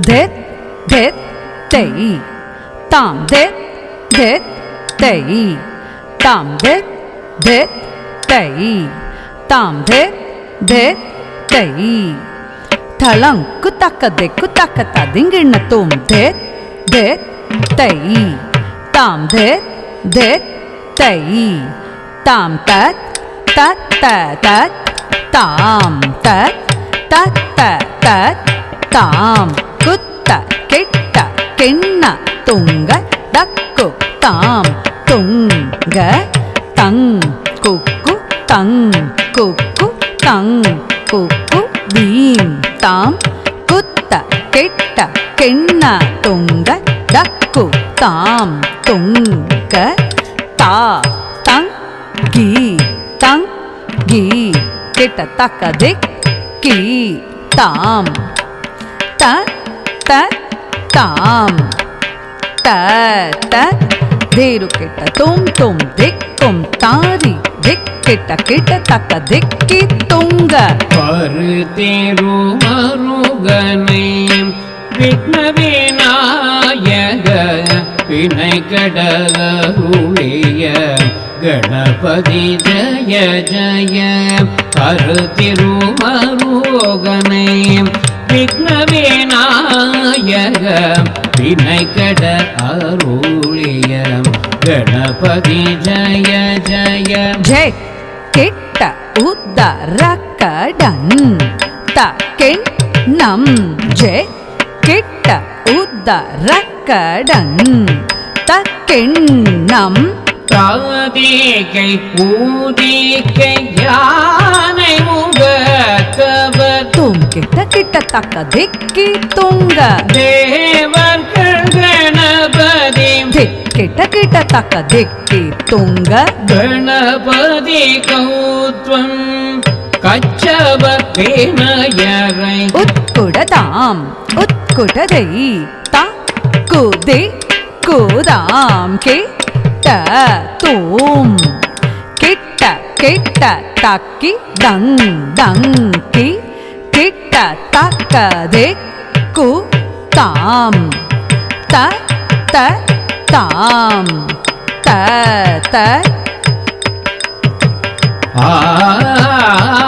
det det tei tam det det tei tam det det tei tam det det tei talang kutaka de kutaka ta dingirna tum det det tei tam det det tei tam tat tat tat tat tam tat tat tat tat tam kutta ketta kenna tunga dakku tam tunga tang kukku tang kukku tang kukku deem tam kutta ketta kenna tunga dakku tam tunga ta tang gi ketta taka dik ki tam ta ta tam ta ta deru ketta tum tum dikkum tari dik ketta ketta taka dikki tunga பருத்திரு மருகனை விக்ன விநாயக வினை கடலுளிய கணபதி ஜய ஜய பருத்திரு மருகனை விக்ன விநாயக வினை கட அருளிய கணபதி ஜய ஜய ஜெய் கெட்ட உத்தரக்கடன் தக்கென் நம் ஜெய் கெட்ட உத்தரக்கடன் தக்கென் நம் தாதிகை பூதிகை யானை முகத்தவர் தும் கிட்ட கிட்ட தக்க திக்கி துங்க தேவர்கள் கணபதி கிட்ட கிட்ட தக்க திக்கி துங்க கணபதி கௌத்வம் கச்சவ பேனயரை உட்குடதாம் உட்குடதை தா குதி குதாம் கிட்ட தூம் கிட்ட கிட்ட தக்கி தங் தங்கி கிட்ட தக்கதே கு தாம் த த தாம் த த ஆ